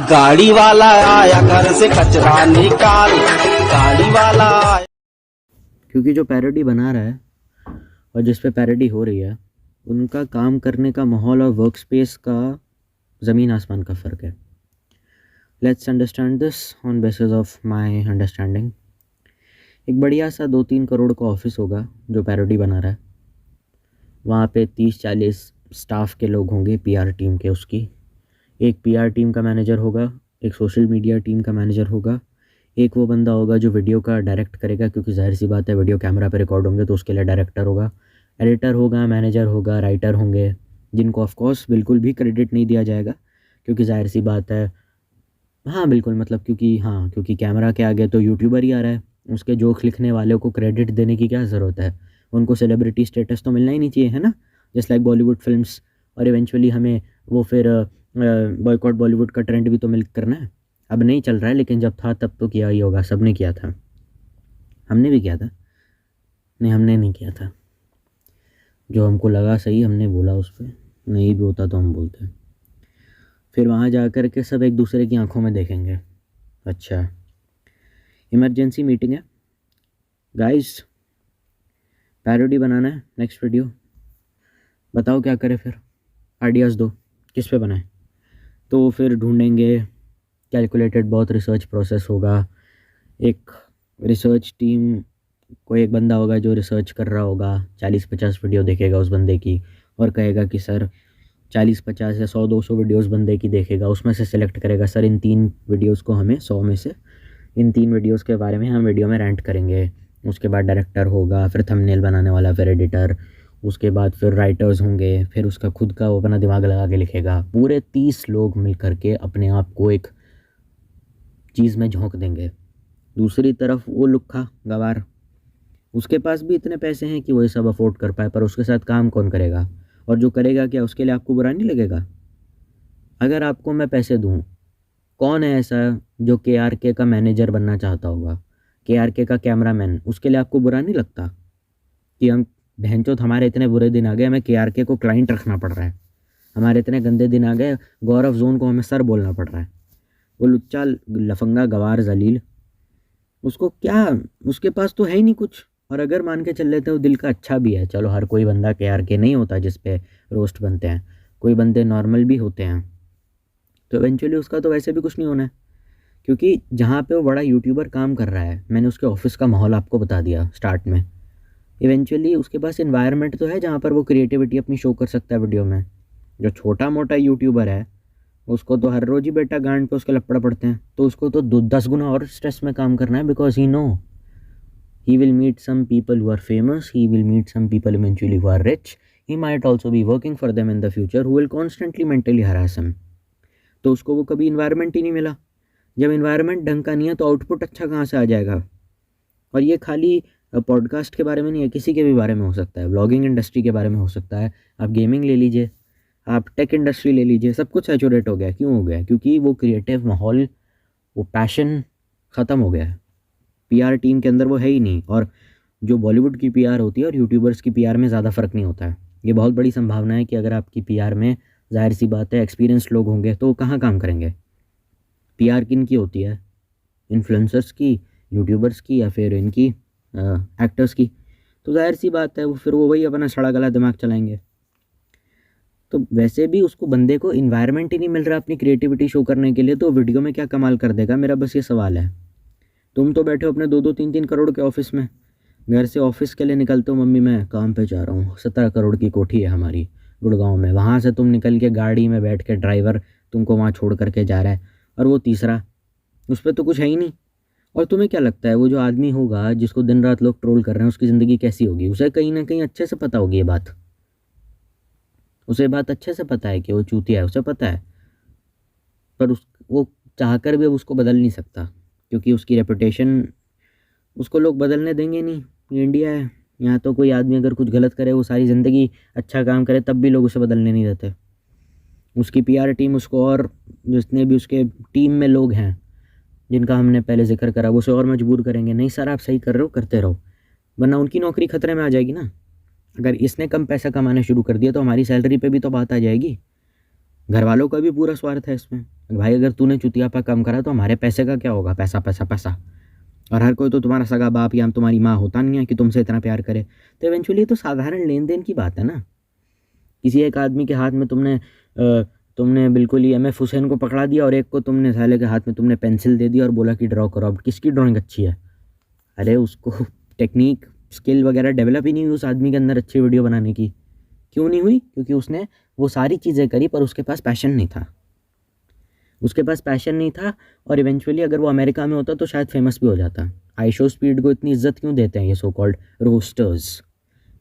गाड़ी वाला आया घर से कचरा निकाल, गाड़ी वाला आया। क्योंकि जो पैरोडी बना रहा है और जिस पे पैरोडी हो रही है उनका काम करने का माहौल और वर्क स्पेस का ज़मीन आसमान का फ़र्क है। Let's understand this on basis of my understanding. एक बढ़िया सा 2-3 करोड़ का ऑफिस होगा जो पैरोडी बना रहा है। वहाँ पे 30-40 स्टाफ के लोग होंगे, पीआर टीम के। उसकी एक पीआर टीम का मैनेजर होगा, एक सोशल मीडिया टीम का मैनेजर होगा, एक वो बंदा होगा जो वीडियो का डायरेक्ट करेगा, क्योंकि जाहिर सी बात है वीडियो कैमरा पे रिकॉर्ड होंगे तो उसके लिए डायरेक्टर होगा, एडिटर होगा, मैनेजर होगा, राइटर होंगे, जिनको ऑफ कोर्स बिल्कुल भी क्रेडिट नहीं दिया जाएगा क्योंकि जाहिर सी बात है। हाँ बिल्कुल, मतलब क्योंकि कैमरा के आगे तो यूट्यूबर ही आ रहा है, उसके जोक्स लिखने वालों को क्रेडिट देने की क्या ज़रूरत है। उनको सेलिब्रिटी स्टेटस तो मिलना ही नहीं चाहिए, है ना। जस्ट लाइक बॉलीवुड फिल्म्स, और इवेंचुअली हमें वो फिर बॉयकॉट बॉलीवुड का ट्रेंड भी तो मिल करना है। अब नहीं चल रहा है लेकिन जब था तब तो किया ही होगा, सब ने किया था, हमने भी किया था। नहीं, हमने नहीं किया था, जो हमको लगा सही हमने बोला, उस पर नहीं भी होता तो हम बोलते। फिर वहाँ जा कर के सब एक दूसरे की आंखों में देखेंगे। अच्छा, इमरजेंसी मीटिंग है गाइस, पैरोडी बनाना है, नेक्स्ट वीडियो बताओ क्या करें, फिर आइडियाज़ दो किस पे बनाएं। तो फिर ढूंढेंगे, कैलकुलेटेड बहुत रिसर्च प्रोसेस होगा। एक रिसर्च टीम, कोई एक बंदा होगा जो रिसर्च कर रहा होगा, 40-50 वीडियो देखेगा उस बंदे की और कहेगा कि सर 40-50 या 100-200 वीडियोस बंदे की देखेगा, उसमें से सिलेक्ट करेगा, सर इन 3 वीडियोस को हमें 100 में से इन 3 वीडियोस के बारे में हम वीडियो में रेंट करेंगे। उसके बाद डायरेक्टर होगा, फिर थंबनेल बनाने वाला, फिर एडिटर, उसके बाद फिर राइटर्स होंगे, फिर उसका खुद का वो अपना दिमाग लगा के लिखेगा। पूरे 30 लोग मिल करके अपने आप को एक चीज़ में झोंक देंगे। दूसरी तरफ वो लुक्खा गवार, उसके पास भी इतने पैसे हैं कि वो ये सब अफोर्ड कर पाए, पर उसके साथ काम कौन करेगा, और जो करेगा क्या उसके लिए आपको बुरा नहीं लगेगा। अगर आपको मैं पैसे दूँ, कौन है ऐसा जो KRK का मैनेजर बनना चाहता होगा, KRK का कैमरामैन, उसके लिए आपको बुरा नहीं लगता कि हम बहनचोद हमारे इतने बुरे दिन आ गए, हमें KRK को क्लाइंट रखना पड़ रहा है, हमारे इतने गंदे दिन आ गए, गौरव जोन को हमें सर बोलना पड़ रहा है। वो लुच्चा लफंगा गवार जलील, उसको क्या, उसके पास तो है ही नहीं कुछ। और अगर मान के चल लेते हो दिल का अच्छा भी है, चलो हर कोई बंदा KRK नहीं होता जिस पे रोस्ट बनते हैं, कोई बंदे नॉर्मल भी होते हैं, तो इवेंचुअली उसका तो वैसे भी कुछ नहीं होना है। क्योंकि जहाँ पे वो बड़ा यूट्यूबर काम कर रहा है, मैंने उसके ऑफिस का माहौल आपको बता दिया स्टार्ट में, इवेंचुअली उसके पास इन्वायरमेंट तो है जहाँ पर वो क्रिएटिविटी अपनी शो कर सकता है वीडियो में। जो छोटा मोटा यूट्यूबर है उसको तो हर रोज़ ही बेटा गांड पे उसके लपड़ पड़ते हैं, तो उसको तो 10 गुना और स्ट्रेस में काम करना है, because he know he will meet some people who are famous, he will meet some people eventually who are rich, he might also be working for them in the future who will constantly mentally harass him। तो उसको वो कभी environment ही नहीं मिला। जब environment ढंग का नहीं है तो आउटपुट अच्छा कहाँ से आ जाएगा। और ये खाली पॉडकास्ट के बारे में नहीं है, किसी के भी बारे में हो सकता है, व्लॉगिंग इंडस्ट्री के बारे में हो सकता है, आप गेमिंग ले लीजिए, आप टेक इंडस्ट्री ले लीजिए, सब कुछ सैचुरेट हो गया। क्यों हो गया? क्योंकि वो क्रिएटिव माहौल, वो पैशन ख़त्म हो गया है। पीआर टीम के अंदर वो है ही नहीं। और जो बॉलीवुड की पीआर होती है और यूट्यूबर्स की पीआर में ज़्यादा फ़र्क नहीं होता है। ये बहुत बड़ी संभावना है कि अगर आपकी पीआर में जाहिर सी बात है एक्सपीरियंस्ड लोग होंगे तो वो कहाँ काम करेंगे। पीआर किन की होती है? इन्फ्लुएंसर्स की, यूट्यूबर्स की, या फिर इनकी एक्टर्स की। तो जाहिर सी बात है वो फिर वो वही अपना सड़ा गला दिमाग चलाएंगे। तो वैसे भी उसको बंदे को इन्वायरमेंट ही नहीं मिल रहा अपनी क्रिएटिविटी शो करने के लिए, तो वीडियो में क्या कमाल कर देगा? मेरा बस ये सवाल है। तुम तो बैठे हो अपने 2-2, 3-3 करोड़ के ऑफिस में, घर से ऑफिस के लिए निकलते हो, मम्मी मैं काम पे जा रहा हूँ, 17 करोड़ की कोठी है हमारी गुड़गांव में, वहाँ से तुम निकल के गाड़ी में बैठ के ड्राइवर तुमको वहाँ छोड़ करके जा रहा है, और वो तीसरा, उस पर तो कुछ है ही नहीं। और तुम्हें क्या लगता है वो जो आदमी होगा जिसको दिन रात लोग ट्रोल कर रहे हैं उसकी ज़िंदगी कैसी होगी? उसे कहीं ना कहीं अच्छे से पता होगी ये बात, उसे बात अच्छे से पता है कि वो चूतिया है, उसे पता है, पर वो चाह कर भी अब उसको बदल नहीं सकता, क्योंकि उसकी रेपुटेशन, उसको लोग बदलने देंगे नहीं। ये इंडिया है, यहाँ तो कोई आदमी अगर कुछ गलत करे, वो सारी ज़िंदगी अच्छा काम करे, तब भी लोग उसे बदलने नहीं देते। उसकी पीआर टीम उसको, और जितने भी उसके टीम में लोग हैं जिनका हमने पहले जिक्र करा, वो उसे और मजबूर करेंगे, नहीं सर आप सही कर रहे हो, करते रहो, वरना उनकी नौकरी खतरे में आ जाएगी ना। अगर इसने कम पैसा कमाना शुरू कर दिया तो हमारी सैलरी पे भी तो बात आ जाएगी। घर वालों का भी पूरा स्वार्थ है इसमें। भाई अगर तूने चुतियापा कम करा तो हमारे पैसे का क्या होगा, पैसा पैसा पैसा। और हर कोई तो तुम्हारा सगा बाप या तुम्हारी माँ होता नहीं है कि तुमसे इतना प्यार करे। तो इवेंचुअली तो साधारण लेन देन की बात है ना। किसी एक आदमी के हाथ में तुमने बिल्कुल ही एम एफ हुसैन को पकड़ा दिया और एक को तुमने साले के हाथ में तुमने पेंसिल दे दी और बोला कि ड्रॉ करो। अब किसकी ड्राइंग अच्छी है? अरे उसको टेक्निक स्किल वगैरह डेवलप ही नहीं हुई उस आदमी के अंदर अच्छी वीडियो बनाने की। क्यों नहीं हुई? क्योंकि उसने वो सारी चीज़ें करी पर उसके पास पैशन नहीं था। उसके पास पैशन नहीं था और इवेंचुअली अगर वो अमेरिका में होता तो शायद फेमस भी हो जाता। आईशो स्पीड को इतनी इज्जत क्यों देते हैं ये सो कॉल्ड रोस्टर्स?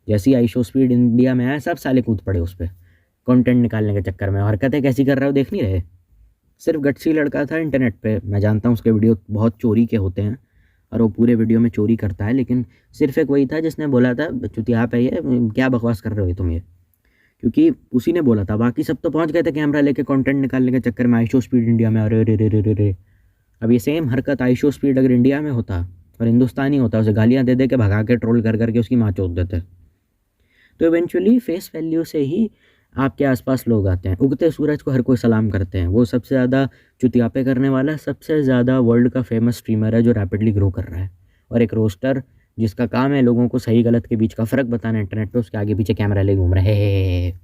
जैसे ही आईशो स्पीड इंडिया में आया सब साले कूद पड़े उस पर कंटेंट निकालने के चक्कर में। हरकतें कैसी कर रहा हो देख नहीं रहे? सिर्फ गट्सी लड़का था इंटरनेट पे। मैं जानता हूँ उसके वीडियो बहुत चोरी के होते हैं और वो पूरे वीडियो में चोरी करता है, लेकिन सिर्फ एक वही था जिसने बोला था चुतिया पे ये क्या बकवास कर रहे हो तुम ये, क्योंकि उसी ने बोला था। बाकी सब तो पहुंच गए थे कैमरा लेके कंटेंट निकालने के चक्कर में आईशो स्पीड इंडिया में। अरे रे रे रे रे रे। अब ये सेम हरकत आईशो स्पीड अगर इंडिया में होता और हिंदुस्तानी होता, उसे गालियाँ दे दे के भगा के ट्रोल कर करके उसकी माँ चोद देते। तो इवेंचुअली फेस वैल्यू से ही आपके आसपास लोग आते हैं। उगते सूरज को हर कोई सलाम करते हैं। वो सबसे ज़्यादा चुतियापे करने वाला सबसे ज़्यादा वर्ल्ड का फेमस स्ट्रीमर है जो रैपिडली ग्रो कर रहा है, और एक रोस्टर जिसका काम है लोगों को सही गलत के बीच का फ़र्क बताना इंटरनेट पे, उसके आगे पीछे कैमरा ले घूम रहे हैं।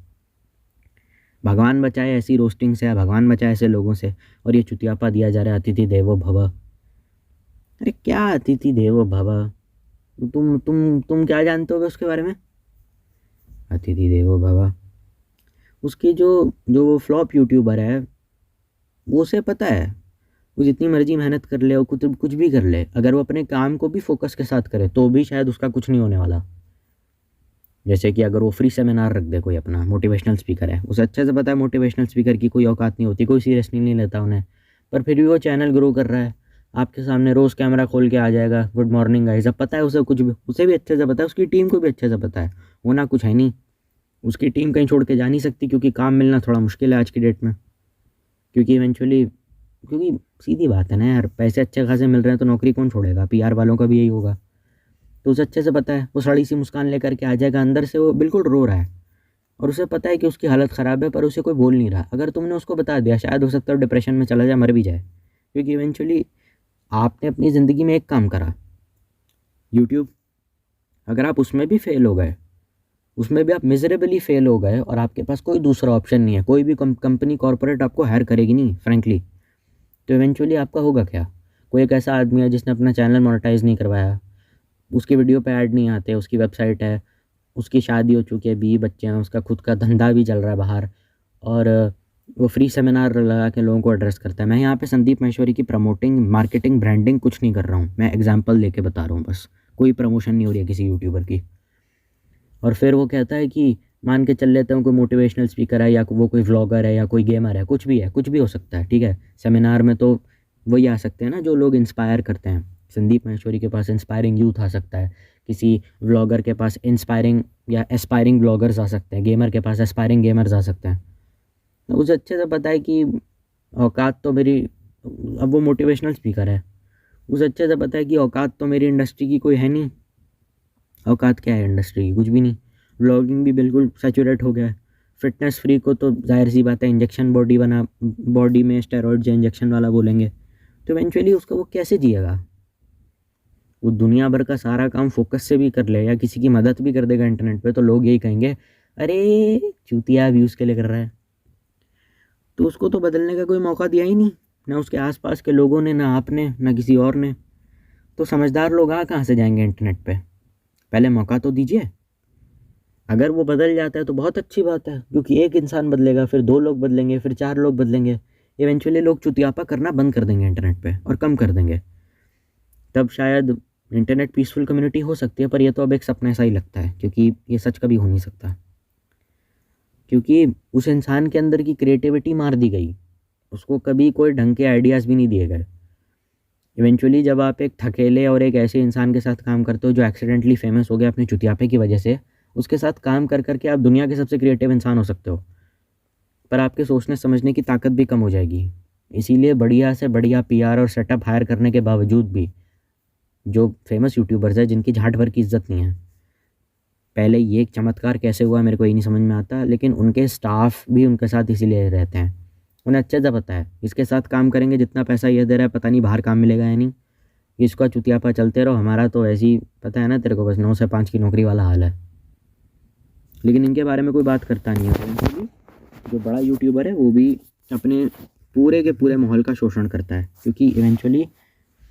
भगवान बचाए ऐसी रोस्टिंग से, भगवान बचाए ऐसे लोगों से। और ये चुतियापा दिया जा रहा है अतिथि देवो भव। अरे क्या अतिथि देवो भव? तुम क्या जानते हो उसके बारे में? अतिथि देवो भव उसकी जो वो फ्लॉप यूट्यूबर है वो उसे पता है। वो जितनी मर्जी मेहनत कर ले और कुछ भी कर ले, अगर वो अपने काम को भी फोकस के साथ करे तो भी शायद उसका कुछ नहीं होने वाला। जैसे कि अगर वो फ्री सेमिनार रख दे, कोई अपना मोटिवेशनल स्पीकर है, उसे अच्छे से पता है मोटिवेशनल स्पीकर की कोई औकात नहीं होती, कोई सीरियसली नहीं लेता उन्हें, पर फिर भी वो चैनल ग्रो कर रहा है। आपके सामने रोज़ कैमरा खोल के आ जाएगा, गुड मॉर्निंग गाइस। अब पता है उसे, कुछ भी उसे भी अच्छे से पता है, उसकी टीम को भी अच्छे से पता है होना कुछ है नहीं। उसकी टीम कहीं छोड़ के जा नहीं सकती क्योंकि काम मिलना थोड़ा मुश्किल है आज की डेट में। क्योंकि सीधी बात है ना यार, पैसे अच्छे खासे मिल रहे हैं तो नौकरी कौन छोड़ेगा? पीआर वालों का भी यही होगा। तो उसे अच्छे से पता है, वो सड़ी सी मुस्कान लेकर के आ जाएगा, अंदर से वो बिल्कुल रो रहा है और उसे पता है कि उसकी हालत ख़राब है, पर उसे कोई बोल नहीं रहा। अगर तुमने उसको बता दिया शायद हो सकता है डिप्रेशन में चला जाए, मर भी जाए। क्योंकि इवेंचुअली आपने अपनी ज़िंदगी में एक काम करा, यूट्यूब, अगर आप उसमें भी फेल हो गए, उसमें भी आप मिजरेबली फेल हो गए और आपके पास कोई दूसरा ऑप्शन नहीं है, कोई भी कंपनी कॉर्पोरेट आपको हायर करेगी नहीं फ्रेंकली, तो इवेंचुअली आपका होगा क्या? कोई एक ऐसा आदमी है जिसने अपना चैनल मोनेटाइज नहीं करवाया, उसकी वीडियो पे ऐड नहीं आते, उसकी वेबसाइट है, उसकी शादी हो चुकी है, 20 बच्चे हैं, उसका खुद का धंधा भी चल रहा है बाहर, और वो फ्री सेमिनार लगा के लोगों को एड्रेस करता है। मैं यहाँ पे संदीप महेश्वरी की प्रमोटिंग, मार्केटिंग, ब्रांडिंग कुछ नहीं कर रहा हूँ, मैं एग्जांपल लेके बता रहा हूँ बस। कोई प्रमोशन नहीं हो रही है किसी यूट्यूबर की। और फिर वो कहता है कि मान के चल लेते हैं कोई मोटिवेशनल स्पीकर है या वो कोई व्लॉगर है या कोई गेमर है, कुछ भी है, कुछ भी हो सकता है, ठीक है। सेमिनार में तो वही आ सकते हैं ना जो लोग इंस्पायर करते हैं। संदीप महेश्वरी के पास इंस्पायरिंग यूथ आ सकता है, किसी व्लॉगर के पास इंस्पायरिंग या एस्पायरिंग व्लॉगर्स आ सकते हैं, गेमर के पास एस्पायरिंग गेमर्स आ सकते हैं। तो उसे अच्छे से पता है कि औकात तो मेरी, अब वो मोटिवेशनल स्पीकर है, उसे अच्छे से पता है कि औकात तो मेरी इंडस्ट्री की कोई है नहीं। औकात क्या है इंडस्ट्री की? कुछ भी नहीं। व्लॉगिंग भी बिल्कुल सैचुरेट हो गया है। फिटनेस फ्री को तो जाहिर सी बात है इंजेक्शन बॉडी में स्टेरॉइड या इंजेक्शन वाला बोलेंगे, तो इवेंचुअली उसका वो कैसे जिएगा? वो दुनिया भर का सारा काम फोकस से भी कर ले या किसी की मदद भी कर देगा इंटरनेट पे, तो लोग यही कहेंगे अरे चूतिया व्यूज़ के लिए कर रहा है। तो उसको तो बदलने का कोई मौका दिया ही नहीं, ना उसके आसपास के लोगों ने, ना आपने, ना किसी और ने। तो समझदार लोग कहाँ से जाएंगे इंटरनेट पे? पहले मौका तो दीजिए। अगर वो बदल जाता है तो बहुत अच्छी बात है, क्योंकि एक इंसान बदलेगा, फिर 2 लोग बदलेंगे, फिर 4 लोग बदलेंगे, इवेंचुअली लोग चुतियापा करना बंद कर देंगे इंटरनेट पे और कम कर देंगे। तब शायद इंटरनेट पीसफुल कम्युनिटी हो सकती है, पर यह तो अब एक सपना सा ही लगता है, क्योंकि ये सच कभी हो नहीं सकता। क्योंकि उस इंसान के अंदर की क्रिएटिविटी मार दी गई, उसको कभी कोई ढंग के आइडियाज़ भी नहीं दिए गए। इवेंचुअली जब आप एक थकेले और एक ऐसे इंसान के साथ काम करते हो जो एक्सीडेंटली फेमस हो गया अपने चुतियापे की वजह से, उसके साथ काम कर करके आप दुनिया के सबसे क्रिएटिव इंसान हो सकते हो, पर आपके सोचने समझने की ताकत भी कम हो जाएगी। इसीलिए बढ़िया से बढ़िया पीआर और सेटअप हायर करने के बावजूद भी जो फेमस यूट्यूबर्स हैं जिनकी झाट भर की इज्जत नहीं है, पहले ये एक चमत्कार कैसे हुआ मेरे को ये नहीं समझ में आता, लेकिन उनके स्टाफ भी उनके साथ इसीलिए रहते हैं। उन्हें अच्छे से पता है इसके साथ काम करेंगे जितना पैसा ये दे रहा है पता नहीं बाहर काम मिलेगा या नहीं, इसका चुतियापा चलते रहो, हमारा तो ऐसे ही पता है ना तेरे को, बस 9 से 5 की नौकरी वाला हाल है। लेकिन इनके बारे में कोई बात करता नहीं है। इवेंचुअली जो बड़ा यूट्यूबर है वो भी अपने पूरे के पूरे माहौल का शोषण करता है, क्योंकि इवेंचुअली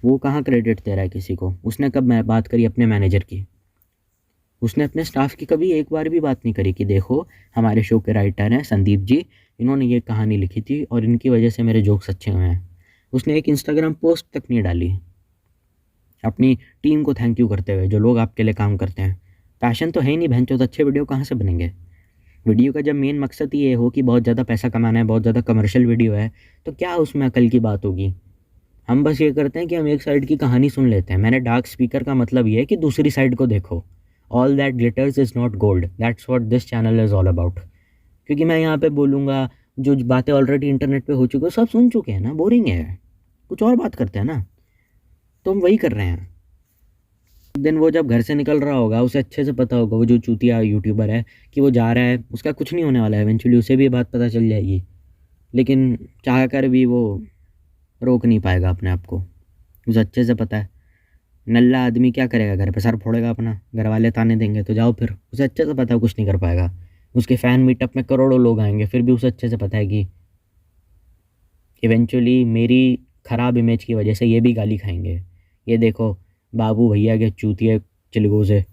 वो कहाँ क्रेडिट दे रहा है किसी को। उसने कब मैं बात करी अपने मैनेजर की, उसने अपने स्टाफ की कभी एक बार भी बात नहीं करी कि देखो हमारे शो के राइटर हैं संदीप जी, इन्होंने ये कहानी लिखी थी और इनकी वजह से मेरे जोक्स अच्छे हुए हैं। उसने एक इंस्टाग्राम पोस्ट तक नहीं डाली अपनी टीम को थैंक यू करते हुए, जो लोग आपके लिए काम करते हैं। पैशन तो है ही नहीं बहन, तो अच्छे वीडियो कहाँ से बनेंगे। वीडियो का जब मेन मकसद ये हो कि बहुत ज़्यादा पैसा कमाना है, बहुत ज़्यादा कमर्शियल वीडियो है, तो क्या उसमें अकल की बात होगी। हम बस ये करते हैं कि हम एक साइड की कहानी सुन लेते हैं। मैंने डार्क स्पीकर का मतलब ये है कि दूसरी साइड को देखो। All that glitters is not gold, that's what this channel is all about. क्योंकि मैं यहाँ पे बोलूँगा जो बातें ऑलरेडी इंटरनेट पे हो चुकी है सब सुन चुके हैं ना, बोरिंग है, कुछ और बात करते हैं ना, तो हम वही कर रहे हैं। एक दिन वो जब घर से निकल रहा होगा उसे अच्छे से पता होगा, वो जो चूतिया यूट्यूबर है, कि वो जा रहा है उसका कुछ नहीं होने वाला है, इवेंचुअली उसे भी ये बात पता चल जाएगी, लेकिन चाह कर भी वो रोक नहीं पाएगा अपने आप को। उसे अच्छे से पता है नल्ला आदमी क्या करेगा, घर पे सर फोड़ेगा अपना, घर वाले ताने देंगे तो जाओ फिर। उसे अच्छे से पता है कुछ नहीं कर पाएगा। उसके फ़ैन मीटअप में करोड़ों लोग आएंगे, फिर भी उसे अच्छे से पता है कि इवेंचुअली मेरी ख़राब इमेज की वजह से ये भी गाली खाएंगे। ये देखो बाबू भैया के चूतिए चिलगोज़े,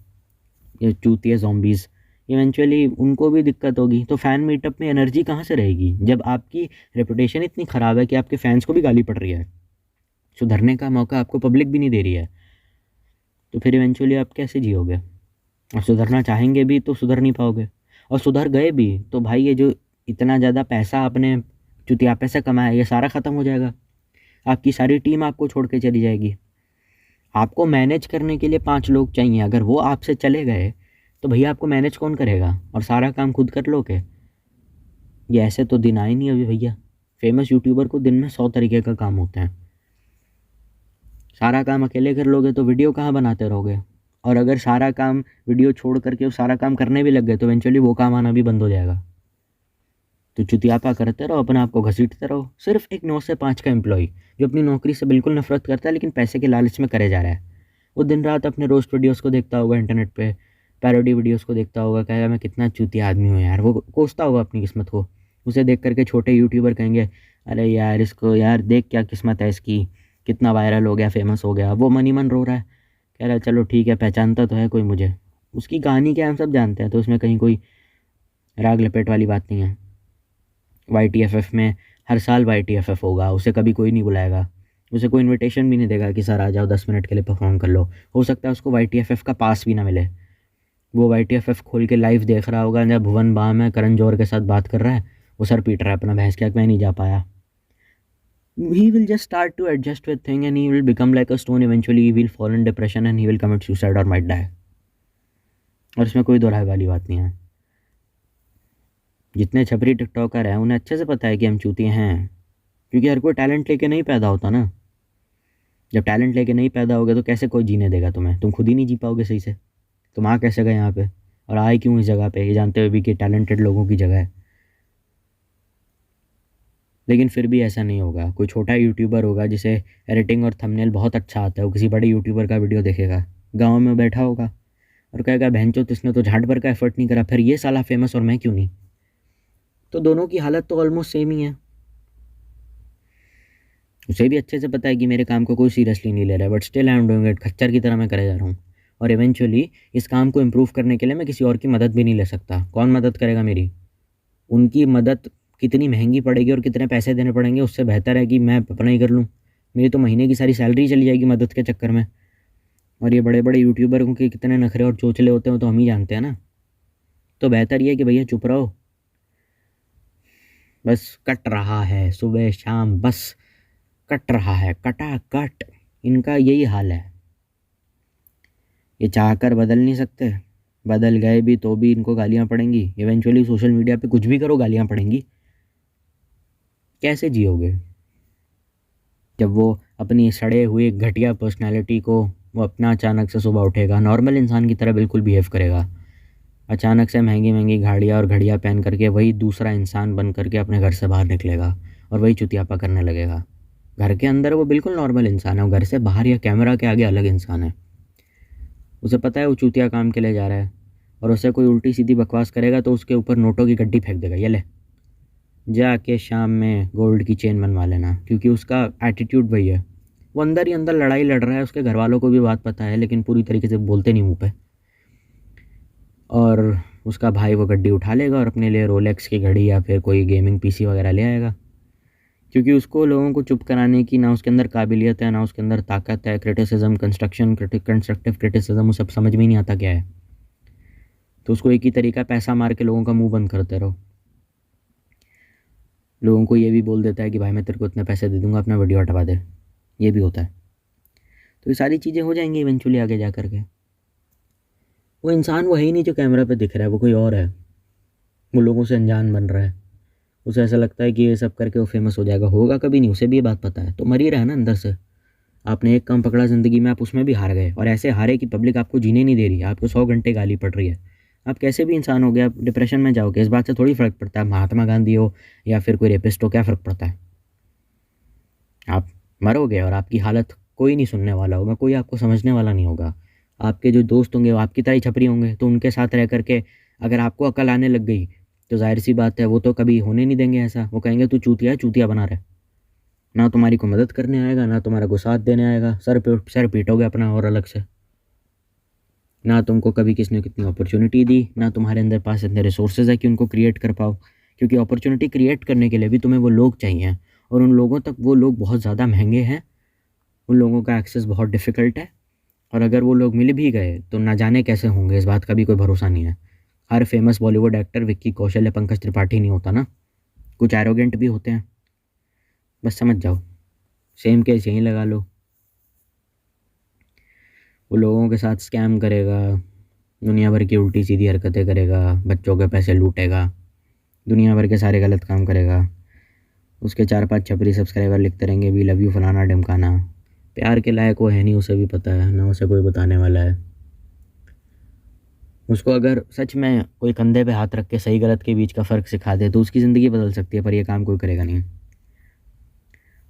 ये चूतिए ज़ॉम्बीज़, इवेंचुअली उनको भी दिक्कत होगी। तो फ़ैन मीटअप में एनर्जी कहाँ से रहेगी जब आपकी रेपुटेशन इतनी ख़राब है कि आपके फैंस को भी गाली पड़ रही है, सुधरने का मौका आपको पब्लिक भी नहीं दे रही है। तो फिर इवेंचुअली आप कैसे जियोगे। और सुधरना चाहेंगे भी तो सुधर नहीं पाओगे, और सुधर गए भी तो भाई ये जो इतना ज़्यादा पैसा आपने चुतियापे से कमाया ये सारा ख़त्म हो जाएगा। आपकी सारी टीम आपको छोड़ के चली जाएगी। आपको मैनेज करने के लिए 5 लोग चाहिए, अगर वो आपसे चले गए तो भैया आपको मैनेज कौन करेगा, और सारा काम खुद कर लोगे। ये ऐसे तो दिन आए नहीं अभी भैया। फेमस यूट्यूबर को दिन में 100 तरीके का काम होता है। सारा काम अकेले कर लोगे तो वीडियो कहाँ बनाते रहोगे, और अगर सारा काम वीडियो छोड़ करके वो सारा काम करने भी लग गए तो इवेंचुअली वो काम आना भी बंद हो जाएगा। तो चुतियापा करते रहो, अपने आप को घसीटते रहो। सिर्फ एक 9 से 5 का एम्प्लॉय जो अपनी नौकरी से बिल्कुल नफरत करता है लेकिन पैसे के लालच में करे जा रहा है, वो दिन रात अपने रोस्ट वीडियोस को देखता होगा, इंटरनेट पे पैरोडी वीडियोस को देखता होगा, कहेगा मैं कितना चूतिया आदमी हूँ यार। वो कोसता होगा अपनी किस्मत को। उसे देख करके छोटे यूट्यूबर कहेंगे अरे यार इसको यार देख क्या किस्मत है इसकी, कितना वायरल हो गया, फेमस हो गया। वो मन ही मन रो रहा है, कह रहा है चलो ठीक है पहचानता तो है कोई मुझे। उसकी कहानी क्या हम सब जानते हैं, तो उसमें कहीं कोई राग लपेट वाली बात नहीं है। YTFF में हर साल YTFF होगा, उसे कभी कोई नहीं बुलाएगा, उसे कोई इनविटेशन भी नहीं देगा कि सर आ जाओ 10 मिनट के लिए परफॉर्म कर लो। हो सकता है उसको YTFF का पास भी ना मिले। वो YTFF खोल के लाइव देख रहा होगा जब भुवन बाम है करण जौहर के साथ बात कर रहा है, वो सर पीट रहा है अपना भैंस क्या मैं नहीं जा पाया। He will just start to adjust with thing and he will become like a stone. Eventually he will fall in depression and he will commit suicide or might die. और इसमें कोई दो राय वाली बात नहीं है। जितने छपरी टिकटॉकर हैं उन्हें अच्छे से पता है कि हम चूतिए हैं, क्योंकि हर कोई टैलेंट लेके नहीं पैदा होता ना। जब टैलेंट लेके नहीं पैदा होगे तो कैसे कोई जीने देगा तुम्हें, तुम खुद ही नहीं जी पाओगे सही से। तुम आ कैसे गए यहाँ पे और आए क्यों इस जगह पे, ये जानते हुए भी कि टैलेंटेड लोगों की जगह है। लेकिन फिर भी ऐसा नहीं होगा। कोई छोटा यूट्यूबर होगा जिसे एडिटिंग और थंबनेल बहुत अच्छा आता है, वो किसी बड़े यूट्यूबर का वीडियो देखेगा, गाँव में बैठा होगा और कहेगा बहनचोद इसने तो झाड़ भर का एफर्ट नहीं करा, फिर ये साला फेमस और मैं क्यों नहीं। तो दोनों की हालत तो ऑलमोस्ट सेम ही है। उसे भी अच्छे से पता है कि मेरे काम को कोई सीरियसली नहीं ले रहा है, but still I am doing it, खच्चर की तरह मैं करे जा रहा हूँ। और इवेंचुअली इस काम को इम्प्रूव करने के लिए मैं किसी और की मदद भी नहीं ले सकता। कौन मदद करेगा मेरी? उनकी मदद कितनी महंगी पड़ेगी और कितने पैसे देने पड़ेंगे, उससे बेहतर है कि मैं अपना ही कर लूँ। मेरी तो महीने की सारी सैलरी चली जाएगी मदद के चक्कर में। और ये बड़े बड़े यूट्यूबरों के कितने नखरे और चोचले होते हैं तो हम ही जानते हैं ना। तो बेहतर ये है कि भैया चुप रहो। बस कट रहा है सुबह शाम, बस कट रहा है, कटा कट। इनका यही हाल है। ये चाहकर बदल नहीं सकते, बदल गए भी तो भी इनको गालियाँ पड़ेंगी। इवेंचुअली सोशल मीडिया पे कुछ भी करो गालियाँ पड़ेंगी। कैसे जियोगे जब वो अपनी सड़े हुए घटिया पर्सनालिटी को वो अपना अचानक से सुबह उठेगा नॉर्मल इंसान की तरह बिल्कुल बिहेव करेगा, अचानक से महंगी महंगी गाड़ियाँ और घड़ियाँ पहन करके वही दूसरा इंसान बन करके अपने घर से बाहर निकलेगा और वही चुतियापा करने लगेगा। घर के अंदर वो बिल्कुल नॉर्मल इंसान है, और घर से बाहर या कैमरा के आगे अलग इंसान है। उसे पता है वो चूतिया काम के लिए जा रहा है, और उससे कोई उल्टी सीधी बकवास करेगा तो उसके ऊपर नोटों की गड्डी फेंक देगा, ये ले जाके शाम में गोल्ड की चेन बनवा लेना, क्योंकि उसका एटीट्यूड वही है। वो अंदर ही अंदर लड़ाई लड़ रहा है, उसके घर वालों को भी बात पता है, लेकिन पूरी तरीके से बोलते नहीं मुँह पे। और उसका भाई वो गड्डी उठा लेगा और अपने लिए रोलेक्स की घड़ी या फिर कोई गेमिंग पीसी वगैरह ले आएगा, क्योंकि उसको लोगों को चुप कराने की ना उसके अंदर काबिलियत है, ना उसके अंदर ताकत है। क्रिटिसिज्म, कंस्ट्रक्टिव क्रिटिसिज्म उसे समझ में ही नहीं आता क्या है। तो उसको एक ही तरीका, पैसा मार के लोगों का मुंह बंद करते रहो। लोगों को ये भी बोल देता है कि भाई मैं तेरे को इतने पैसे दे दूंगा, अपना वीडियो हटवा दे, ये भी होता है। तो ये सारी चीज़ें हो जाएंगी इवेंचुअली आगे जा करके। वो इंसान वो है ही नहीं जो कैमरा पे दिख रहा है, वो कोई और है। वो लोगों से अनजान बन रहा है। उसे ऐसा लगता है कि ये सब करके वो फेमस हो जाएगा, होगा कभी नहीं, उसे भी ये बात पता है। तो मर ही रहा है ना अंदर से। आपने एक काम पकड़ा ज़िंदगी में, आप उसमें भी हार गए, और ऐसे हारे कि पब्लिक आपको जीने नहीं दे रही है, आपको 100 घंटे गाली पड़ रही है। आप कैसे भी इंसान हो गए, आप डिप्रेशन में जाओगे, इस बात से थोड़ी फ़र्क पड़ता है महात्मा गांधी हो या फिर कोई रेपिस्ट हो, क्या फ़र्क पड़ता है। आप मरोगे और आपकी हालत कोई नहीं सुनने वाला होगा, कोई आपको समझने वाला नहीं होगा। आपके जो दोस्त होंगे वो आपकी तरह ही छपरी होंगे, तो उनके साथ रह करके अगर आपको अकल आने लग गई तो जाहिर सी बात है वो तो कभी होने नहीं देंगे ऐसा। वो कहेंगे तू चूतिया है, चूतिया बना रहे। ना तुम्हारी को मदद करने आएगा, ना तुम्हारा को साथ देने आएगा, सर पीटोगे अपना और अलग से। ना तुमको कभी किसने कितनी अपॉर्चुनिटी दी, ना तुम्हारे अंदर पास इतने रिसोर्सेज है कि उनको क्रिएट कर पाओ, क्योंकि अपॉर्चुनिटी क्रिएट करने के लिए भी तुम्हें वो लोग चाहिए, और उन लोगों तक वो लोग बहुत ज़्यादा महंगे हैं, उन लोगों का एक्सेस बहुत डिफ़िकल्ट है। और अगर वो लोग मिल भी गए तो ना जाने कैसे होंगे, इस बात का भी कोई भरोसा नहीं है। हर फेमस बॉलीवुड एक्टर विक्की कौशल या पंकज त्रिपाठी नहीं होता ना, कुछ एरोगेंट भी होते हैं, बस समझ जाओ। सेम केस यहीं लगा लो। वो लोगों के साथ स्कैम करेगा, दुनिया भर की उल्टी सीधी हरकतें करेगा, बच्चों के पैसे लूटेगा, दुनिया भर के सारे गलत काम करेगा। उसके 4-5 छपरी सब्सक्राइबर लिखते रहेंगे वी लव यू फलाना ढमकाना। प्यार के लायक वो है नहीं, उसे भी पता है, ना उसे कोई बताने वाला है। उसको अगर सच में कोई कंधे पे हाथ रख के सही गलत के बीच का फ़र्क सिखा दे तो उसकी ज़िंदगी बदल सकती है, पर यह काम कोई करेगा नहीं।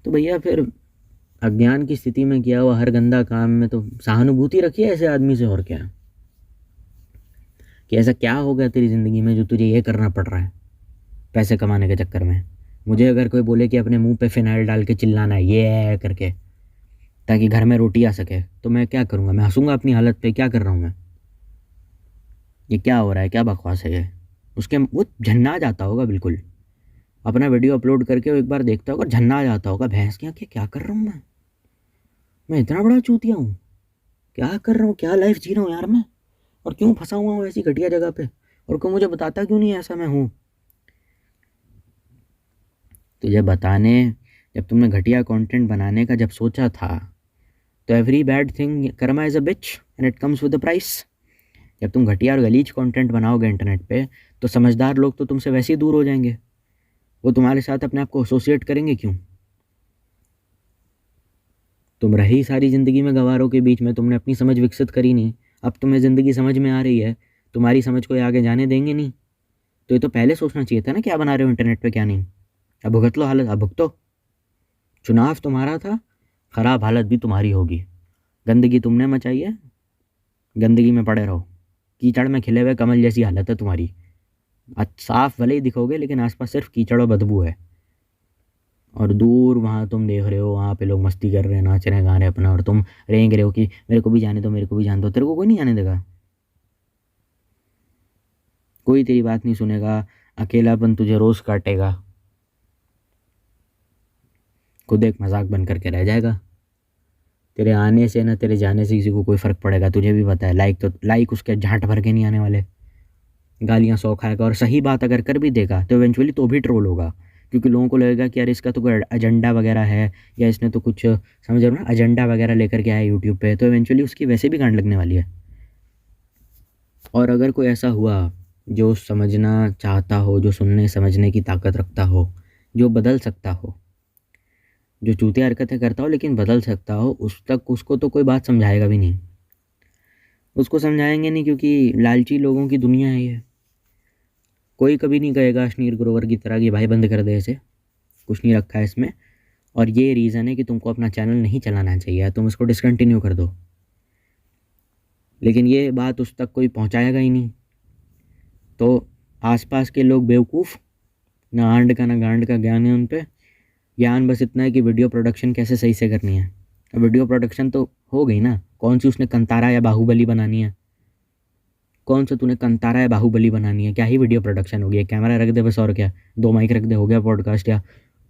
तो भैया फिर अज्ञान की स्थिति में किया हुआ हर गंदा काम में तो सहानुभूति रखिए ऐसे आदमी से, और क्या। कि ऐसा क्या हो गया तेरी ज़िंदगी में जो तुझे ये करना पड़ रहा है पैसे कमाने के चक्कर में। मुझे अगर कोई बोले कि अपने मुंह पे फिनाइल डाल के चिल्लाना है ये है करके ताकि घर में रोटी आ सके, तो मैं क्या करूँगा? मैं हंसूंगा अपनी हालत पे, क्या कर रहा हूँ मैं, ये क्या हो रहा है, क्या बकवास है ये। उसके वो झन्ना जाता होगा बिल्कुल, अपना वीडियो अपलोड करके वो एक बार देखता होगा, झन्ना जाता होगा, भैंस क्या क्या कर रहा हूँ मैं इतना बड़ा चूतिया हूँ, क्या कर रहा हूँ, क्या लाइफ जी रहा हूँ यार मैं, और क्यों फंसा हुआ हूँ ऐसी घटिया जगह पे, और कोई मुझे बताता क्यों नहीं ऐसा मैं हूँ। तुझे बताने, जब तुमने घटिया कंटेंट बनाने का जब सोचा था तो every bad thing Karma is a beach and it comes with a price. जब तुम घटिया और गलीज कंटेंट बनाओगे इंटरनेट पे तो समझदार लोग तो तुमसे वैसे ही दूर हो जाएंगे, वो तुम्हारे साथ अपने आप को एसोसिएट करेंगे क्यों। तुम रही सारी ज़िंदगी में गंवारों के बीच में, तुमने अपनी समझ विकसित करी नहीं, अब तुम्हें ज़िंदगी समझ में आ रही है, तुम्हारी समझ को ये आगे जाने देंगे नहीं। तो ये तो पहले सोचना चाहिए था ना क्या बना रहे हो इंटरनेट पे क्या नहीं। अब भुगत लो हालत, अब भुगतो। चुनाव तुम्हारा था, ख़राब हालत भी तुम्हारी होगी। गंदगी तुमने मचाई है, गंदगी में पड़े रहो, कीचड़ में खिले हुए कमल जैसी हालत है तुम्हारी। आज साफ भले ही दिखोगे लेकिन आसपास सिर्फ कीचड़ और बदबू है, और दूर वहाँ तुम देख रहे हो वहाँ पे लोग मस्ती कर रहे हैं, नाच रहे हैं, गा रहे हैं अपना, और तुम रेंग रहे हो कि मेरे को भी जाने दो, मेरे को भी जाने दो। तेरे को कोई नहीं जाने देगा, कोई तेरी बात नहीं सुनेगा, अकेलापन तुझे रोज़ काटेगा, खुद एक मजाक बन करके रह जाएगा। तेरे आने से ना तेरे जाने से किसी को कोई फ़र्क पड़ेगा, तुझे भी पता है। लाइक उसके झांट भर के नहीं आने वाले, गालियाँ 100 खाएगा, और सही बात अगर कर भी देगा तो इवेंचुअली तो भी ट्रोल होगा, क्योंकि लोगों को लगेगा कि यार इसका तो कोई एजेंडा वगैरह है, या इसने तो कुछ समझ रहे हो ना एजेंडा वगैरह लेकर के आया यूट्यूब पे, तो इवेंचुअली उसकी वैसे भी गांड लगने वाली है। और अगर कोई ऐसा हुआ जो समझना चाहता हो, जो सुनने समझने की ताकत रखता हो, जो बदल सकता हो, जो चूतिया हरकतें करता हो लेकिन बदल सकता हो, उस तक उसको तो कोई बात समझाएगा भी नहीं। उसको समझाएंगे नहीं, क्योंकि लालची लोगों की दुनिया है ये। कोई कभी नहीं कहेगा अश्नीर ग्रोवर की तरह कि भाई बंद कर दे इसे, कुछ नहीं रखा है इसमें, और ये रीज़न है कि तुमको अपना चैनल नहीं चलाना चाहिए, तुम इसको डिसकंटिन्यू कर दो। लेकिन ये बात उस तक कोई पहुंचाएगा ही नहीं। तो आसपास के लोग बेवकूफ़, ना आंड का ना गांड का ज्ञान है उन पे। ज्ञान बस इतना है कि वीडियो प्रोडक्शन कैसे सही से करनी है। अब वीडियो प्रोडक्शन तो हो गई ना, कौन सी उसने कंतारा या बाहुबली बनानी है, कौन सा तूने कंतारा या बाहुबली बनानी है, क्या ही वीडियो प्रोडक्शन हो गया, कैमरा रख दे बस, और क्या, 2 माइक रख दे, हो गया पॉडकास्ट या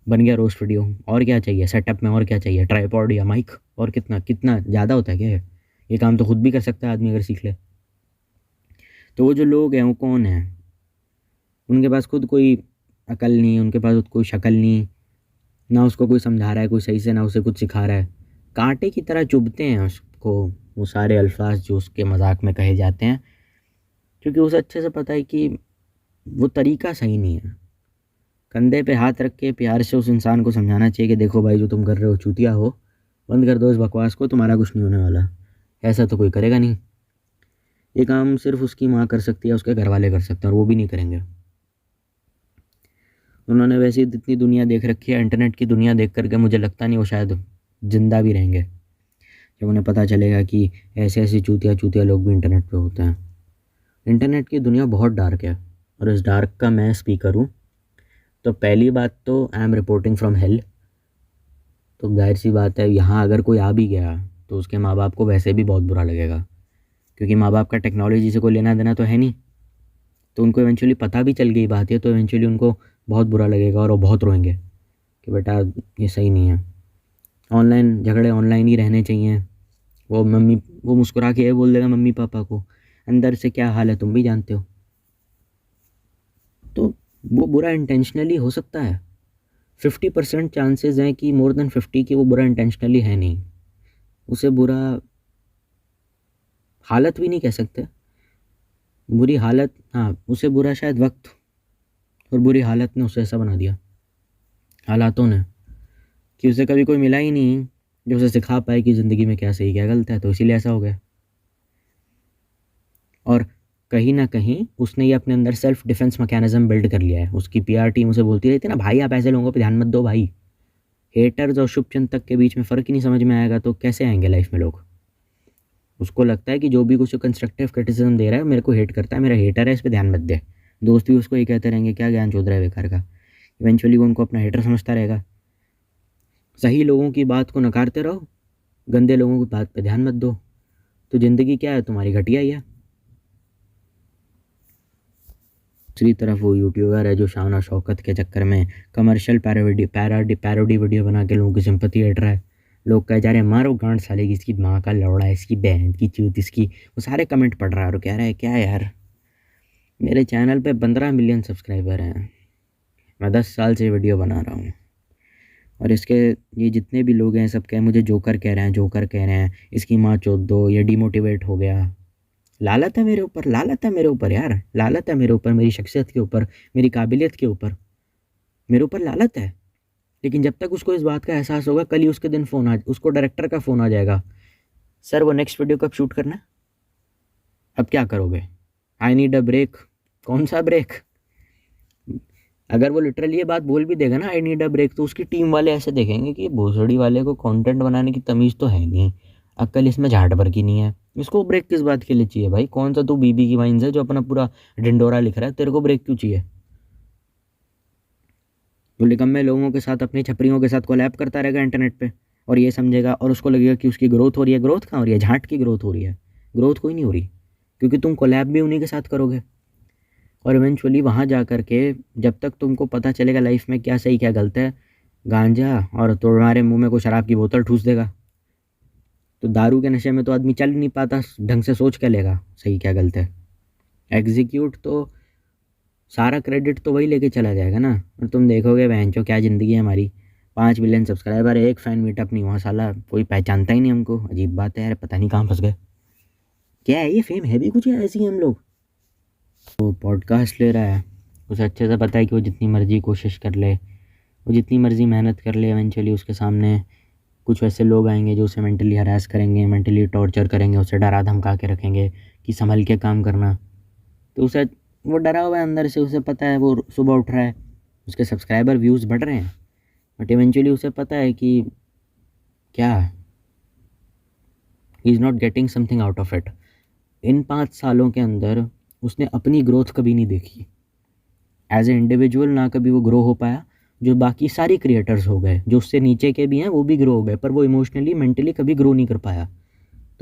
बन गया रोस्ट वीडियो। और क्या चाहिए सेटअप में, और क्या चाहिए, ट्राइपॉड या माइक, और कितना कितना ज़्यादा होता है क्या ये काम तो खुद भी कर सकता है आदमी अगर सीख ले। तो वो जो लोग हैं वो कौन है, उनके पास खुद कोई अकल नहीं, उनके पास कोई शक्ल नहीं, ना उसको कोई समझा रहा है कोई सही से, ना उसे कुछ सिखा रहा है। कांटे की तरह चुभते हैं उसको वो सारे अल्फाज जो उसके मजाक में कहे जाते हैं, क्योंकि उसे अच्छे से पता है कि वो तरीका सही नहीं है। कंधे पे हाथ रख के प्यार से उस इंसान को समझाना चाहिए कि देखो भाई जो तुम कर रहे हो चूतिया हो, बंद कर दो इस बकवास को, तुम्हारा कुछ नहीं होने वाला। ऐसा तो कोई करेगा नहीं, ये काम सिर्फ उसकी माँ कर सकती है, उसके घर वाले कर सकते हैं, और वो भी नहीं करेंगे। उन्होंने वैसे ही इतनी दुनिया देख रखी है, इंटरनेट की दुनिया देख करके मुझे लगता नहीं वो शायद ज़िंदा भी रहेंगे जब उन्हें पता चलेगा कि ऐसे ऐसे चूतिया चूतिया लोग भी इंटरनेट पे होते हैं। इंटरनेट की दुनिया बहुत डार्क है, और इस डार्क का मैं स्पीकर हूँ। तो पहली बात तो I am reporting from hello. तो जाहिर सी बात है यहाँ अगर कोई आ भी गया तो उसके माँ बाप को वैसे भी बहुत बुरा लगेगा, क्योंकि माँ बाप का टेक्नोलॉजी से कोई लेना देना तो है नहीं। तो उनको इवेंचुअली पता भी चल गई बात है, तो इवेंचुअली उनको बहुत बुरा लगेगा और वो बहुत रोएंगे कि बेटा ये सही नहीं है। ऑनलाइन झगड़े ऑनलाइन ही रहने चाहिए। वो मुस्कुरा के ये बोल देगा मम्मी पापा को, अंदर से क्या हाल है तुम भी जानते हो। तो वो बुरा इंटेंशनली हो सकता है, 50% चांसेस हैं कि मोर देन 50 कि वो बुरा इंटेंशनली है नहीं। उसे बुरा हालत भी नहीं कह सकते, बुरी हालत, हाँ उसे बुरा शायद वक्त और बुरी हालत ने उसे ऐसा बना दिया, हालातों ने, कि उसे कभी कोई मिला ही नहीं जो उसे सिखा पाए कि ज़िंदगी में क्या सही क्या गलत है, तो इसीलिए ऐसा हो गया। और कहीं ना कहीं उसने ये अपने अंदर सेल्फ डिफेंस मैकेनिज्म बिल्ड कर लिया है। उसकी पीआर टीम उसे बोलती रहती है ना, भाई आप ऐसे लोगों पे ध्यान मत दो भाई, हेटर्स और शुभचिंतक के बीच में फ़र्क ही नहीं समझ में आएगा तो कैसे आएंगे लाइफ में लोग। उसको लगता है कि जो भी कुछ कंस्ट्रक्टिव क्रिटिसिज्म दे रहा है, मेरे को हेट करता है, मेरा हेटर है, इस पर ध्यान मत दे। दोस्त भी उसको ये कहते रहेंगे क्या ज्ञान चोद रहा है बेकार का। इवेंचुअली वो उनको अपना हेटर समझता रहेगा। सही लोगों की बात को नकारते रहो, गंदे लोगों की बात पे ध्यान मत दो, तो ज़िंदगी क्या है तुम्हारी, घटिया ही है। दूसरी तरफ वो यूट्यूबर है जो शान और शौकत के चक्कर में कमर्शियल पैरोडी वीडियो बना के लोगों की सिंपत्ति हट रहा है। लोग कह जा रहे हैं मारो गांड साले की, इसकी माँ का लौड़ा, इसकी बहन की चूत, इसकी, वो सारे कमेंट पढ़ रहा है और कह रहा है क्या यार, मेरे चैनल पे 15 मिलियन सब्सक्राइबर हैं, मैं 10 साल से वीडियो बना रहा हूँ, और इसके ये जितने भी लोग हैं सब कह मुझे जोकर कह रहे हैं, जोकर कह रहे हैं, इसकी माँ चोद दो, ये डिमोटिवेट हो गया। लालत है मेरे ऊपर, लालत है मेरे ऊपर यार, लालत है मेरे ऊपर, मेरी शख्सियत के ऊपर, मेरी काबिलियत के ऊपर, मेरे ऊपर लालत है। लेकिन जब तक उसको इस बात का एहसास होगा, कल ही उसके दिन उसको डायरेक्टर का फ़ोन आ जाएगा, सर वो नेक्स्ट वीडियो कब शूट करना है, अब क्या करोगे, आई नीड अ ब्रेक। कौन सा ब्रेक? अगर वो लिटरली ये बात बोल भी देगा ना आई नीड अ ब्रेक, तो उसकी टीम वाले ऐसे देखेंगे कि भोसड़ी वाले को कंटेंट बनाने की तमीज़ तो है नहीं, अक्ल इसमें झाट भर की नहीं है, इसको ब्रेक किस बात के लिए चाहिए भाई। कौन सा तू बीबी की वाइन्स है जो अपना पूरा ढिंडोरा लिख रहा है, तेरे को ब्रेक क्यों चाहिए। वो निकम्मे लोगों के साथ, अपनी छपरियों के साथ कोलैब करता रहेगा इंटरनेट पे, और ये समझेगा और उसको लगेगा कि उसकी ग्रोथ हो रही है। ग्रोथ कहाँ हो रही है, झाट की ग्रोथ हो रही है, ग्रोथ कोई नहीं हो रही, क्योंकि तुम कोलैब भी उन्हीं के साथ करोगे। और इवेंचुअली वहाँ जा कर के जब तक तुमको पता चलेगा लाइफ में क्या सही क्या गलत है, गांजा और तुम्हारे मुंह में कोई शराब की बोतल ठूस देगा। तो दारू के नशे में तो आदमी चल नहीं पाता, ढंग से सोच के लेगा सही क्या गलत है। एग्जीक्यूट तो सारा क्रेडिट तो वही लेके चला जाएगा ना, और तुम देखोगे बहनचो क्या ज़िंदगी है हमारी, 5 मिलियन सब्सक्राइबर है, एक फ़ैन मीटअप नहीं हुआ, साला कोई पहचानता ही नहीं हमको। अजीब बात है यार, पता नहीं कहाँ फंस गए, क्या है ये फेम है भी कुछ, ऐसी हम लोग। वो पॉडकास्ट ले रहा है, उसे अच्छे से पता है कि वो जितनी मर्ज़ी कोशिश कर ले, वो जितनी मर्ज़ी मेहनत कर ले, इवेंचुअली उसके सामने कुछ वैसे लोग आएंगे जो उसे मेंटली हरास करेंगे, मेंटली टॉर्चर करेंगे, उसे डरा धमका के रखेंगे कि संभल के काम करना। तो उसे वो डरा हुआ है अंदर से, उसे पता है वो सुबह उठ रहा है, उसके सब्सक्राइबर व्यूज़ बढ़ रहे हैं, बट इवेंचुअली उसे पता है कि क्या he is not getting something out of it. इन 5 सालों के अंदर उसने अपनी ग्रोथ कभी नहीं देखी एज ए इंडिविजुअल, ना कभी वो ग्रो हो पाया। जो बाकी सारी क्रिएटर्स हो गए, जो उससे नीचे के भी हैं, वो भी ग्रो हो गए, पर वो इमोशनली मेंटली कभी ग्रो नहीं कर पाया।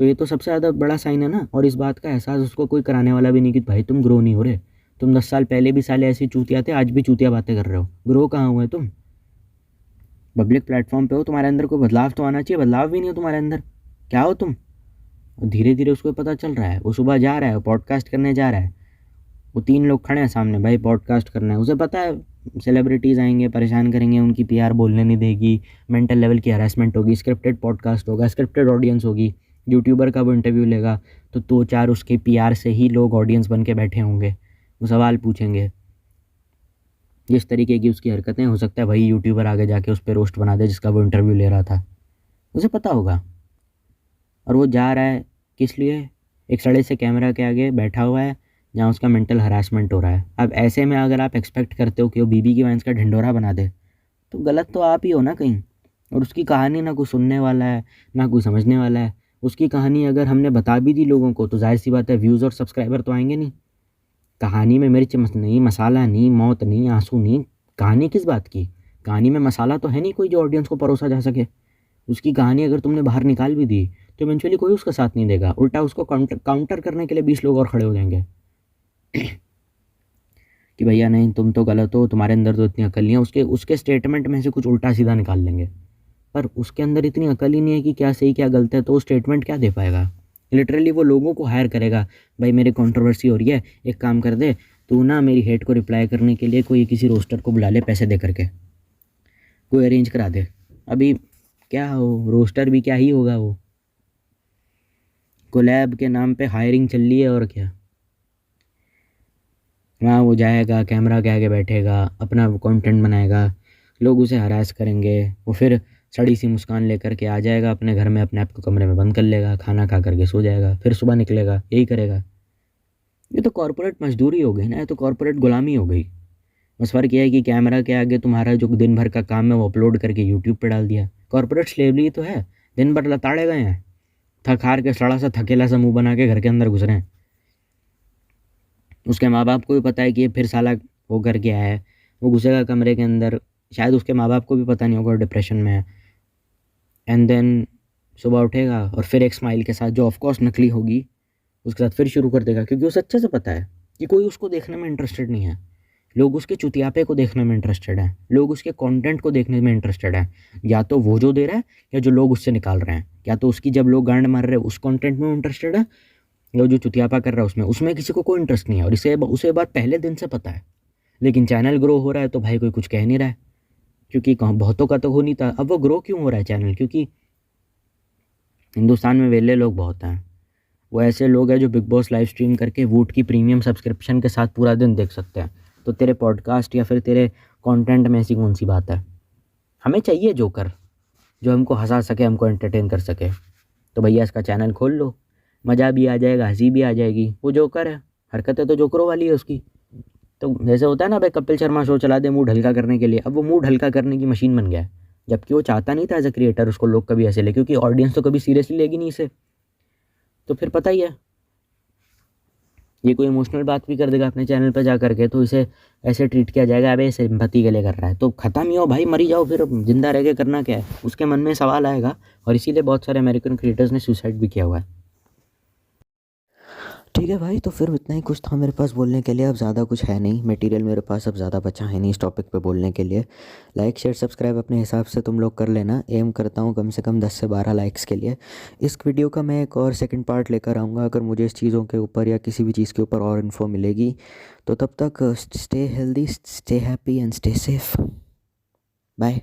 तो ये तो सबसे ज़्यादा बड़ा साइन है ना। और इस बात का एहसास उसको कोई कराने वाला भी नहीं कि भाई तुम ग्रो नहीं हो रहे, तुम 10 साल पहले भी साले ऐसे चूतिया थे, आज भी चूतिया बातें कर रहे हो, ग्रो कहाँ हुए तुम? पब्लिक प्लेटफॉर्म पे हो, तुम्हारे अंदर कोई बदलाव तो आना चाहिए, बदलाव भी नहीं हो तुम्हारे अंदर, क्या हो तुम? और धीरे धीरे उसको पता चल रहा है, वो सुबह जा रहा है, पॉडकास्ट करने जा रहा है, वो 3 लोग खड़े हैं सामने, भाई पॉडकास्ट करना है, उसे पता है सेलिब्रिटीज़ आएंगे, परेशान करेंगे, उनकी पीआर बोलने नहीं देगी, मेंटल लेवल की हरासमेंट होगी, स्क्रिप्टेड पॉडकास्ट होगा, स्क्रिप्टेड ऑडियंस होगी, यूट्यूबर का वो इंटरव्यू लेगा तो 2-4 उसके पीआर से ही लोग ऑडियंस बन के बैठे होंगे, वो सवाल पूछेंगे। जिस तरीके की उसकी हरकतें, हो सकता है वही यूट्यूबर आगे जाके उस पर रोस्ट बना दे जिसका वो इंटरव्यू ले रहा था, उसे पता होगा। और वो जा रहा है किस लिए? एक सड़े से कैमरा के आगे बैठा हुआ है जहाँ उसका मेंटल हरासमेंट हो रहा है। अब ऐसे में अगर आप एक्सपेक्ट करते हो कि वो बीबी की वैंस का ढिंढोरा बना दे, तो गलत तो आप ही हो ना कहीं। और उसकी कहानी ना कोई सुनने वाला है, ना कोई समझने वाला है। उसकी कहानी अगर हमने बता भी दी लोगों को, तो जाहिर सी बात है व्यूज़ और सब्सक्राइबर तो आएंगे नहीं। कहानी में मिर्च नहीं, मसाला नहीं, मौत नहीं, आंसू नहीं, कहानी किस बात की? कहानी में मसाला तो है नहीं कोई जो ऑडियंस को परोसा जा सके। उसकी कहानी अगर तुमने बाहर निकाल भी दी तो इवेंचुअली कोई उसका साथ नहीं देगा, उल्टा उसको काउंटर करने के लिए 20 लोग और खड़े हो जाएंगे कि भैया नहीं, तुम तो गलत हो, तुम्हारे अंदर तो इतनी अकल नहीं है। उसके स्टेटमेंट में से कुछ उल्टा सीधा निकाल लेंगे, पर उसके अंदर इतनी अकल ही नहीं है कि क्या सही क्या गलत है, तो वो स्टेटमेंट क्या दे पाएगा? लिटरली वो लोगों को हायर करेगा, भाई मेरे कंट्रोवर्सी हो रही है, एक काम कर दे तू ना, मेरी हेट को रिप्लाई करने के लिए कोई किसी रोस्टर को बुला ले, पैसे दे करके कोई अरेंज करा दे। अभी क्या हो, रोस्टर भी क्या ही होगा, वो कोलैब के नाम पे हायरिंग चल रही है और क्या। वहाँ वो जाएगा, कैमरा के आगे बैठेगा, अपना कंटेंट बनाएगा, लोग उसे हरास करेंगे, वो फिर सड़ी सी मुस्कान लेकर के आ जाएगा अपने घर में, अपने आप को कमरे में बंद कर लेगा, खाना खा करके सो जाएगा, फिर सुबह निकलेगा, यही करेगा। ये तो कॉर्पोरेट मजदूरी हो गई ना, ये तो कॉर्पोरेट गुलामी हो गई। बस फ़र्क यह है कि कैमरा के आगे तुम्हारा जो दिन भर का काम है वो अपलोड करके यूट्यूब पे डाल दिया। कॉर्पोरेट स्लेवरी तो है, दिन भर लताड़े गए हैं, थक हार के सड़ा सा थकेला सा मुंह बना के घर के अंदर घुस रहे हैं। उसके माँ बाप को भी पता है कि ये फिर साला वो करके आया है, वो घुसेगा कमरे के अंदर, शायद उसके माँ बाप को भी पता नहीं होगा डिप्रेशन में है। एंड देन सुबह उठेगा और फिर एक स्माइल के साथ, जो ऑफकोर्स नकली होगी, उसके साथ फिर शुरू कर देगा, क्योंकि उसे अच्छे से पता है कि कोई उसको देखने में इंटरेस्टेड नहीं है। लोग उसके चुतियापे को देखने में इंटरेस्टेड हैं, लोग उसके कंटेंट को देखने में इंटरेस्टेड हैं, या तो वो जो दे रहा है या जो लोग उससे निकाल रहे हैं। या तो उसकी जब लोग गांड मार रहे हैं उस कंटेंट में इंटरेस्टेड है, या जो चुतियापा कर रहा है उसमें किसी को कोई इंटरेस्ट नहीं है। और उसे बात पहले दिन से पता है। लेकिन चैनल ग्रो हो रहा है तो भाई कोई कुछ कह नहीं रहा है, क्योंकि बहुतों का तो हो नहीं था। अब वो ग्रो क्यों हो रहा है चैनल? क्योंकि हिंदुस्तान में वेले लोग बहुत हैं। वो ऐसे लोग हैं जो बिग बॉस लाइव स्ट्रीम करके वूट की प्रीमियम सब्सक्रिप्शन के साथ पूरा दिन देख सकते हैं। तो तेरे पॉडकास्ट या फिर तेरे कंटेंट में ऐसी कौन सी बात है? हमें चाहिए जोकर जो हमको हंसा सके, हमको एंटरटेन कर सके। तो भैया इसका चैनल खोल लो, मज़ा भी आ जाएगा, हंसी भी आ जाएगी। वो जोकर है, हरकतें तो जोकरों वाली है उसकी। तो जैसे होता है ना भाई, कपिल शर्मा शो चला दे मूड हल्का करने के लिए, अब वो मूड हल्का करने की मशीन बन गया है। जबकि वो चाहता नहीं था एज अ क्रिएटर उसको लोग कभी ऐसे ले, क्योंकि ऑडियंस तो कभी सीरियसली लेगी नहीं इसे। तो फिर पता ही है, ये कोई इमोशनल बात भी कर देगा अपने चैनल पर जा करके, तो इसे ऐसे ट्रीट किया जाएगा, अबे सिंपैथी के लिए कर रहा है। तो ख़त्म ही हो भाई, मरी जाओ, फिर जिंदा रह के करना क्या है? उसके मन में सवाल आएगा। और इसीलिए बहुत सारे अमेरिकन क्रिएटर्स ने सुसाइड भी किया हुआ है। ठीक है भाई, तो फिर इतना ही कुछ था मेरे पास बोलने के लिए। अब ज़्यादा कुछ है नहीं मटेरियल मेरे पास, अब ज़्यादा बचा है नहीं इस टॉपिक पे बोलने के लिए। लाइक शेयर सब्सक्राइब अपने हिसाब से तुम लोग कर लेना। एम करता हूँ कम से कम 10 से 12 लाइक्स के लिए। इस वीडियो का मैं एक और सेकंड पार्ट लेकर आऊँगा अगर मुझे इस चीज़ों के ऊपर या किसी भी चीज़ के ऊपर और इन्फो मिलेगी। तो तब तक stay healthy, stay happy and stay safe. Bye.